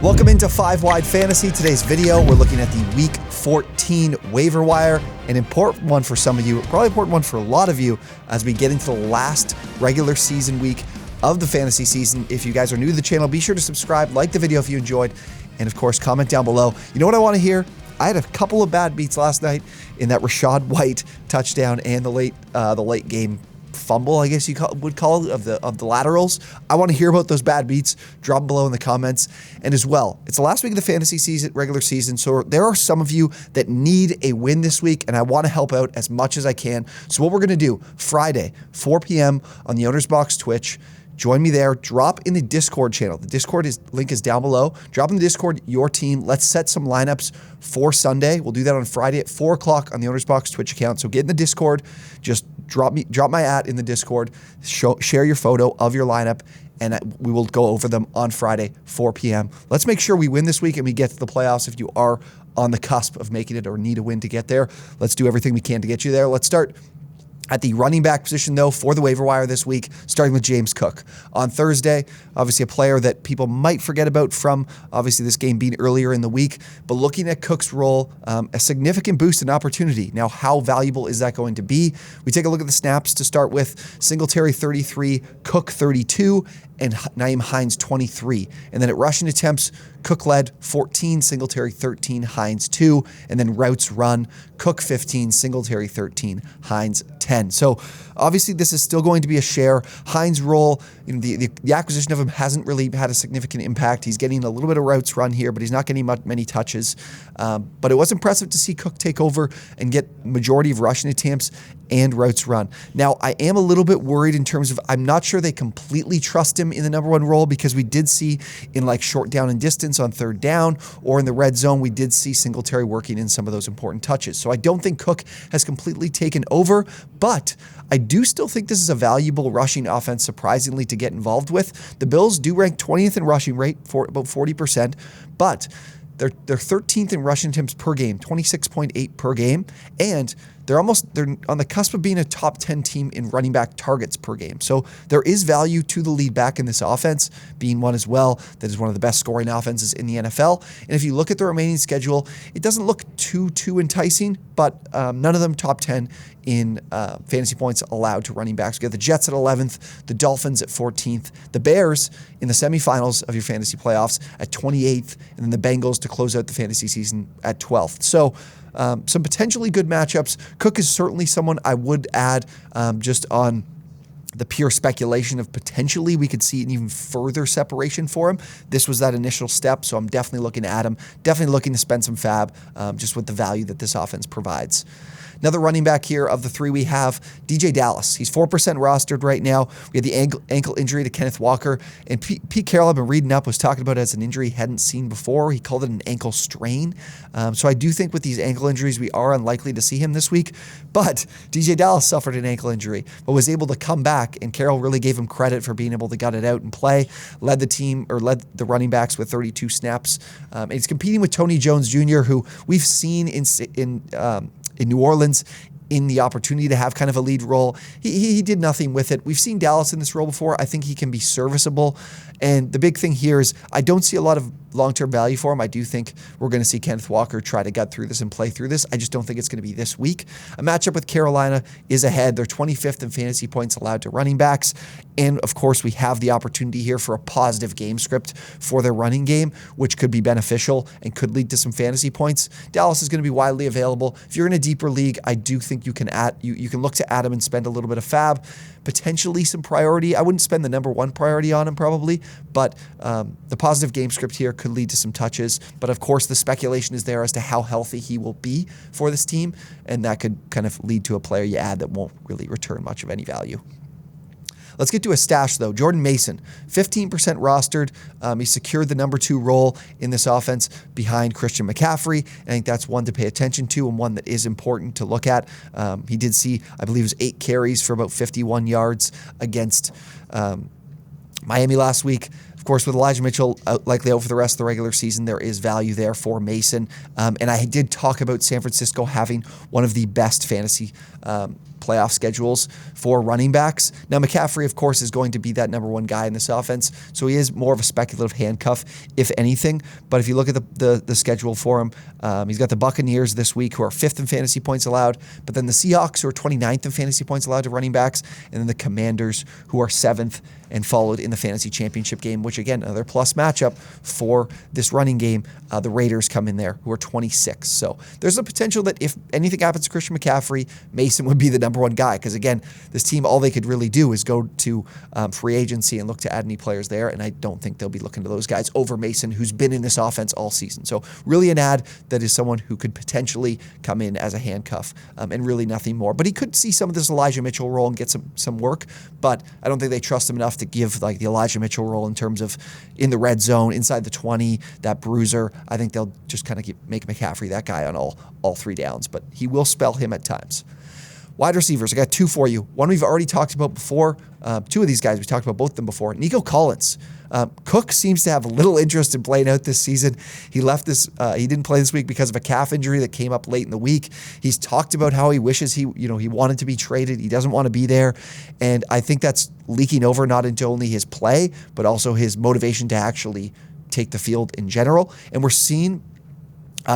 Welcome into 5 Wide Fantasy. Today's video, we're looking at the Week 14 waiver wire. An important one for some of you, probably important one for a lot of you as we get into the last regular season week of the fantasy season. If you guys are new to the channel, be sure to subscribe, like the video if you enjoyed, and of course, comment down below. You know what I want to hear? I had a couple of bad beats last night in that Rachaad White touchdown and the late game fumble, I guess you would call it, of the laterals. I want to hear about those bad beats. Drop them below in the comments. And as well, it's the last week of the fantasy season, regular season, so there are some of you that need a win this week, and I want to help out as much as I can. So what we're going to do, Friday, 4 p.m. on the OwnersBox Twitch, join me there. Drop in the Discord channel. The Discord link is down below. Drop in the Discord your team. Let's set some lineups for Sunday. We'll do that on Friday at 4 o'clock on the OwnersBox Twitch account. So get in the Discord. Just drop my @ in the Discord. Share your photo of your lineup, and we will go over them on Friday, 4 p.m. Let's make sure we win this week and we get to the playoffs. If you are on the cusp of making it or need a win to get there, let's do everything we can to get you there. Let's start at the running back position, though, for the waiver wire this week, starting with James Cook. On Thursday, obviously a player that people might forget about from, obviously, this game being earlier in the week. But looking at Cook's role, a significant boost in opportunity. Now, how valuable is that going to be? We take a look at the snaps to start with. Singletary, 33, Cook, 32, and Nyheim Hines, 23. And then at rushing attempts, Cook led 14, Singletary 13, Hines 2. And then routes run, Cook 15, Singletary 13, Hines 10. So obviously this is still going to be a share. Hines' role, the acquisition of him hasn't really had a significant impact. He's getting a little bit of routes run here, but he's not getting many touches. But it was impressive to see Cook take over and get majority of rushing attempts and routes run. Now, I am a little bit worried in terms of, I'm not sure they completely trust him in the number one role, because we did see in like short down and distance on third down or in the red zone, we did see Singletary working in some of those important touches. So I don't think Cook has completely taken over, but I do still think this is a valuable rushing offense, surprisingly, to get involved with. The Bills do rank 20th in rushing rate, for about 40%, but they're 13th in rushing attempts per game, 26.8 per game, and they're on the cusp of being a top 10 team in running back targets per game. So there is value to the lead back in this offense, being one as well that is one of the best scoring offenses in the NFL. And if you look at the remaining schedule, it doesn't look too enticing, but none of them top 10 in fantasy points allowed to running backs. We got the Jets at 11th, the Dolphins at 14th, the Bears in the semifinals of your fantasy playoffs at 28th, and then the Bengals to close out the fantasy season at 12th. So some potentially good matchups. Cook is certainly someone I would add just on the pure speculation of potentially we could see an even further separation for him. This was that initial step, so I'm definitely looking at him, definitely looking to spend some fab just with the value that this offense provides. Another running back here of the three we have, DJ Dallas. He's 4% rostered right now. We had the ankle injury to Kenneth Walker, and Pete Carroll, I've been reading up, was talking about it as an injury he hadn't seen before. He called it an ankle strain. So I do think with these ankle injuries, we are unlikely to see him this week. But DJ Dallas suffered an ankle injury, but was able to come back, and Carroll really gave him credit for being able to gut it out and play. Led the running backs with 32 snaps. And he's competing with Tony Jones Jr., who we've seen in New Orleans in the opportunity to have kind of a lead role. He did nothing with it. We've seen Dallas in this role before. I think he can be serviceable. And the big thing here is I don't see a lot of long-term value for him. I do think we're going to see Kenneth Walker try to gut through this and play through this. I just don't think it's going to be this week. A matchup with Carolina is ahead. They're 25th in fantasy points allowed to running backs. And of course, we have the opportunity here for a positive game script for their running game, which could be beneficial and could lead to some fantasy points. Dallas is going to be widely available. If you're in a deeper league, I do think you can look to add him and spend a little bit of fab, potentially some priority. I wouldn't spend the number one priority on him probably, but the positive game script here could lead to some touches. But of course, the speculation is there as to how healthy he will be for this team, and that could kind of lead to a player you add that won't really return much of any value. Let's get to a stash, though. Jordan Mason, 15% rostered. He secured the number 2 role in this offense behind Christian McCaffrey. And I think that's one to pay attention to and one that is important to look at. He did see, I believe it was 8 carries for about 51 yards against Miami last week. Of course, with Elijah Mitchell likely out for the rest of the regular season, there is value there for Mason. And I did talk about San Francisco having one of the best fantasy playoff schedules for running backs. Now, McCaffrey, of course, is going to be that number one guy in this offense, so he is more of a speculative handcuff, if anything. But if you look at the schedule for him, he's got the Buccaneers this week, who are 5th in fantasy points allowed, but then the Seahawks, who are 29th in fantasy points allowed to running backs, and then the Commanders, who are 7th and followed in the fantasy championship game, which, again, another plus matchup for this running game. The Raiders come in there, who are 26th. So there's a potential that if anything happens to Christian McCaffrey, Mason would be the number one guy, because, again, this team, all they could really do is go to free agency and look to add any players there, and I don't think they'll be looking to those guys over Mason, who's been in this offense all season. So really an ad that is someone who could potentially come in as a handcuff, and really nothing more. But he could see some of this Elijah Mitchell role and get some work, but I don't think they trust him enough to give like the Elijah Mitchell role in terms of in the red zone, inside the 20, that bruiser. I think they'll just kind of make McCaffrey that guy on all 3 downs, but he will spell him at times. Wide receivers, I got 2 for you. One we've already talked about before. 2 of these guys, we talked about both of them before. Nico Collins. Cook seems to have little interest in playing out this season. He didn't play this week because of a calf injury that came up late in the week. He's talked about how he wishes he wanted to be traded. He doesn't want to be there. And I think that's leaking over not into only his play, but also his motivation to actually take the field in general. And we're seeing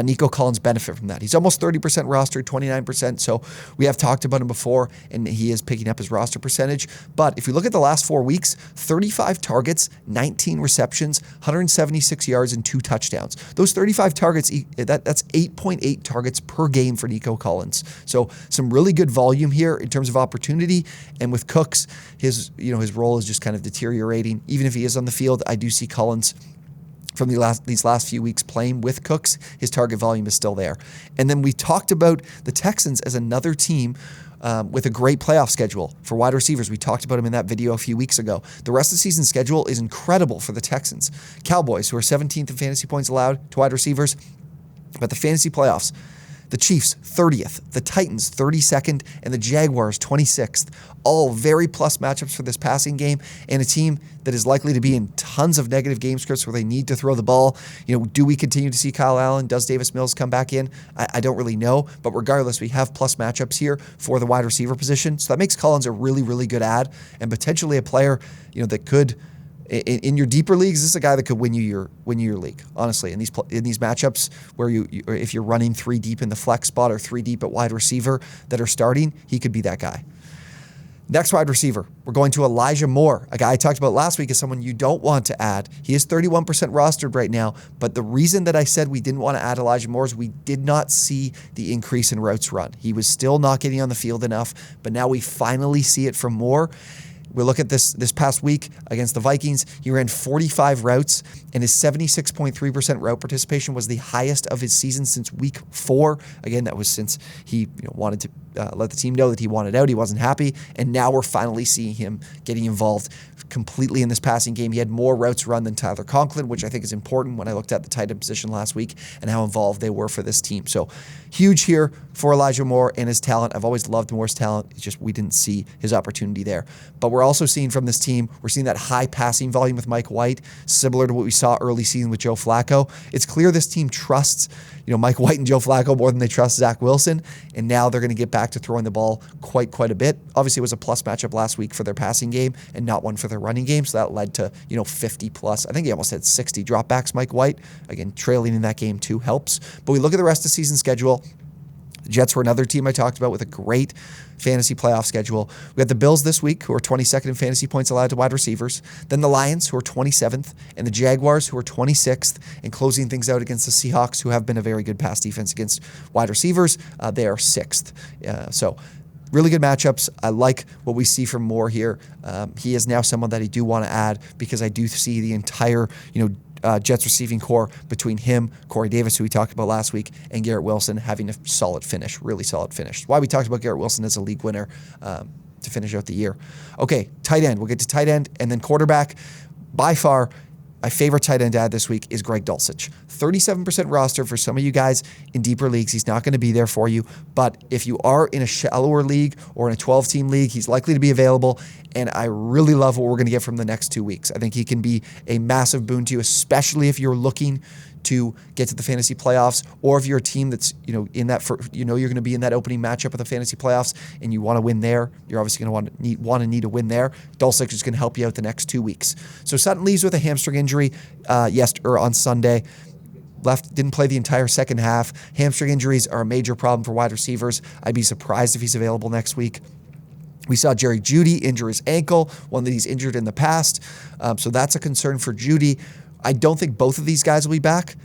Nico Collins benefit from that. He's almost 30% rostered, 29%. So we have talked about him before, and he is picking up his roster percentage. But if you look at the last 4 weeks, 35 targets, 19 receptions, 176 yards, and 2 touchdowns. Those 35 targets, that's 8.8 targets per game for Nico Collins. So some really good volume here in terms of opportunity. And with Cooks, his role is just kind of deteriorating. Even if he is on the field, I do see Collins from these last few weeks playing with Cooks, his target volume is still there. And then we talked about the Texans as another team with a great playoff schedule for wide receivers. We talked about him in that video a few weeks ago. The rest of the season schedule is incredible for the Texans. Cowboys, who are 17th in fantasy points allowed to wide receivers, but the fantasy playoffs, the Chiefs, 30th, the Titans, 32nd, and the Jaguars, 26th. All very plus matchups for this passing game, and a team that is likely to be in tons of negative game scripts where they need to throw the ball. Do we continue to see Kyle Allen? Does Davis Mills come back in? I don't really know, but regardless, we have plus matchups here for the wide receiver position. So that makes Collins a really, really good ad, and potentially a player, that could, in your deeper leagues, this is a guy that could win you your league. Honestly, in these matchups where if you're running 3 deep in the flex spot or 3 deep at wide receiver that are starting, he could be that guy. Next wide receiver, we're going to Elijah Moore, a guy I talked about last week as someone you don't want to add. He is 31% rostered right now, but the reason that I said we didn't want to add Elijah Moore is we did not see the increase in routes run. He was still not getting on the field enough, but now we finally see it from Moore. We look at this past week against the Vikings. He ran 45 routes, and his 76.3% route participation was the highest of his season since week 4. Again, that was since he wanted to let the team know that he wanted out. He wasn't happy, and now we're finally seeing him getting involved completely in this passing game. He had more routes run than Tyler Conklin, which I think is important when I looked at the tight end position last week and how involved they were for this team. So huge here for Elijah Moore and his talent. I've always loved Moore's talent. It's just we didn't see his opportunity there. But we're also seeing from this team, we're seeing that high passing volume with Mike White, similar to what we saw early season with Joe Flacco. It's clear this team trusts Mike White and Joe Flacco more than they trust Zach Wilson, and now they're going to get back to throwing the ball quite a bit. Obviously, it was a plus matchup last week for their passing game and not one for their running game, so that led to 50 plus. I think he almost had 60 dropbacks, Mike White. Again, trailing in that game too helps. But we look at the rest of the season schedule. The Jets were another team I talked about with a great fantasy playoff schedule. We got the Bills this week, who are 22nd in fantasy points allowed to wide receivers. Then the Lions, who are 27th, and the Jaguars, who are 26th, and closing things out against the Seahawks, who have been a very good pass defense against wide receivers. They are 6th. So really good matchups. I like what we see from Moore here. He is now someone that I do want to add because I do see the entire, Jets receiving core between him, Corey Davis, who we talked about last week, and Garrett Wilson having a solid finish, really solid finish. Why we talked about Garrett Wilson as a league winner to finish out the year. Okay, tight end. We'll get to tight end and then quarterback. By far, my favorite tight end ad this week is Greg Dulcich. 37% roster for some of you guys in deeper leagues. He's not going to be there for you, but if you are in a shallower league or in a 12-team league, he's likely to be available, and I really love what we're going to get from the next 2 weeks. I think he can be a massive boon to you, especially if you're looking to get to the fantasy playoffs, or if you're a team that's, in that, you're going to be in that opening matchup of the fantasy playoffs and you want to win there, you're obviously going to need a win there. Dulcich is going to help you out the next 2 weeks. So Sutton leaves with a hamstring injury on Sunday. Didn't play the entire second half. Hamstring injuries are a major problem for wide receivers. I'd be surprised if he's available next week. We saw Jerry Jeudy injure his ankle, one that he's injured in the past. So that's a concern for Jeudy. I don't think both of these guys will be back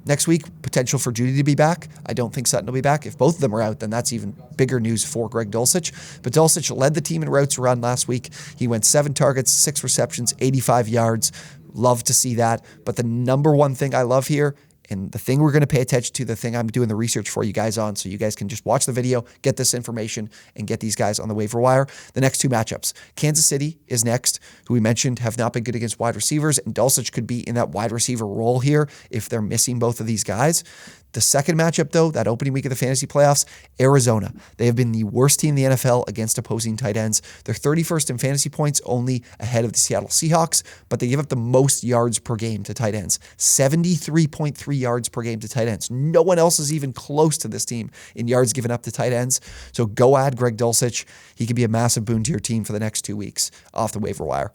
next week. Potential for Jeudy to be back. I don't think Sutton will be back. If both of them are out, then that's even bigger news for Greg Dulcich. But Dulcich led the team in routes run last week. He went 7 targets, 6 receptions, 85 yards. Love to see that. But the number one thing I love here, and the thing we're going to pay attention to, the thing I'm doing the research for you guys on, so you guys can just watch the video, get this information, and get these guys on the waiver wire. The next 2 matchups. Kansas City is next, who we mentioned have not been good against wide receivers, and Dulcich could be in that wide receiver role here if they're missing both of these guys. The second matchup, though, that opening week of the fantasy playoffs, Arizona. They have been the worst team in the NFL against opposing tight ends. They're 31st in fantasy points, only ahead of the Seattle Seahawks, but they give up the most yards per game to tight ends. 73.3 yards per game to tight ends. No one else is even close to this team in yards given up to tight ends. So go add Greg Dulcich. He could be a massive boon to your team for the next 2 weeks off the waiver wire.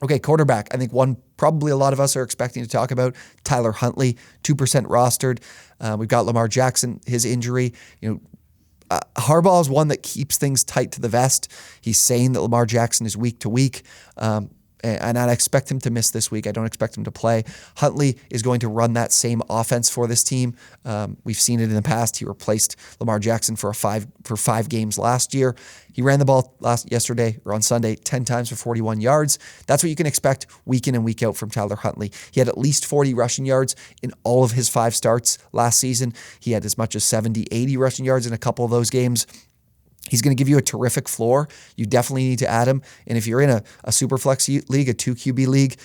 Okay, quarterback. I think one probably a lot of us are expecting to talk about, Tyler Huntley, 2% rostered. We've got Lamar Jackson, his injury. Harbaugh is one that keeps things tight to the vest. He's saying that Lamar Jackson is week to week. And I expect him to miss this week. I don't expect him to play. Huntley is going to run that same offense for this team. We've seen it in the past. He replaced Lamar Jackson for 5 games last year. He ran the ball yesterday or on Sunday 10 times for 41 yards. That's what you can expect week in and week out from Tyler Huntley. He had at least 40 rushing yards in all of his 5 starts last season. He had as much as 70, 80 rushing yards in a couple of those games. He's going to give you a terrific floor. You definitely need to add him. And if you're in a super flex league, a 2 QB league,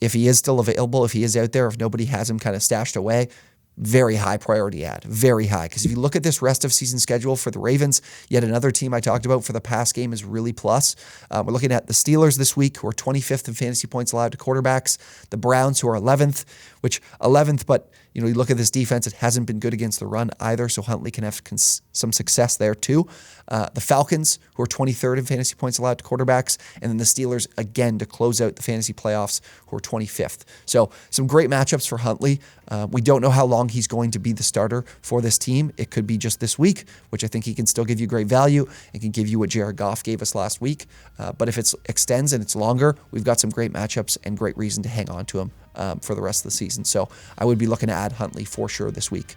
if he is still available, if he is out there, if nobody has him kind of stashed away, very high priority add, very high. Because if you look at this rest of season schedule for the Ravens, yet another team I talked about for the past game is really plus. We're looking at the Steelers this week, who are 25th in fantasy points allowed to quarterbacks. The Browns, who are 11th, but you look at this defense, it hasn't been good against the run either, so Huntley can have some success there too. The Falcons, who are 23rd in fantasy points allowed to quarterbacks, and then the Steelers, again, to close out the fantasy playoffs, who are 25th. So some great matchups for Huntley. We don't know how long he's going to be the starter for this team. It could be just this week, which I think he can still give you great value and can give you what Jared Goff gave us last week. But if it extends and it's longer, we've got some great matchups and great reason to hang on to him for the rest of the season. So I would be looking to add Huntley for sure this week.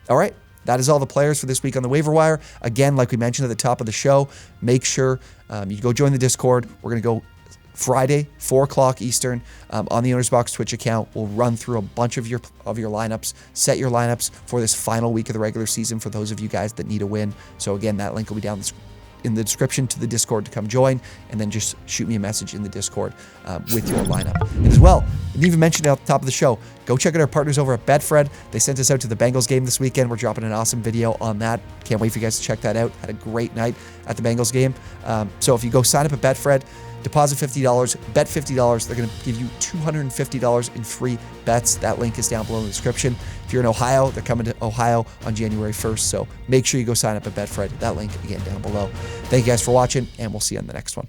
All right. That is all the players for this week on the waiver wire. Again, like we mentioned at the top of the show, make sure you go join the Discord. We're going to go Friday, 4 o'clock Eastern, on the OwnersBox Twitch account. We'll run through a bunch of your lineups, set your lineups for this final week of the regular season for those of you guys that need a win. So again, that link will be down in the description to the Discord to come join, and then just shoot me a message in the Discord with your lineup. And as well, I didn't even mention it at the top of the show, go check out our partners over at Betfred. They sent us out to the Bengals game this weekend. We're dropping an awesome video on that. Can't wait for you guys to check that out. Had a great night at the Bengals game. So if you go sign up at Betfred, deposit $50, bet $50, they're going to give you $250 in free bets. That link is down below in the description. If you're in Ohio, they're coming to Ohio on January 1st, so make sure you go sign up at Betfred. That link, again, down below. Thank you guys for watching, and we'll see you on the next one.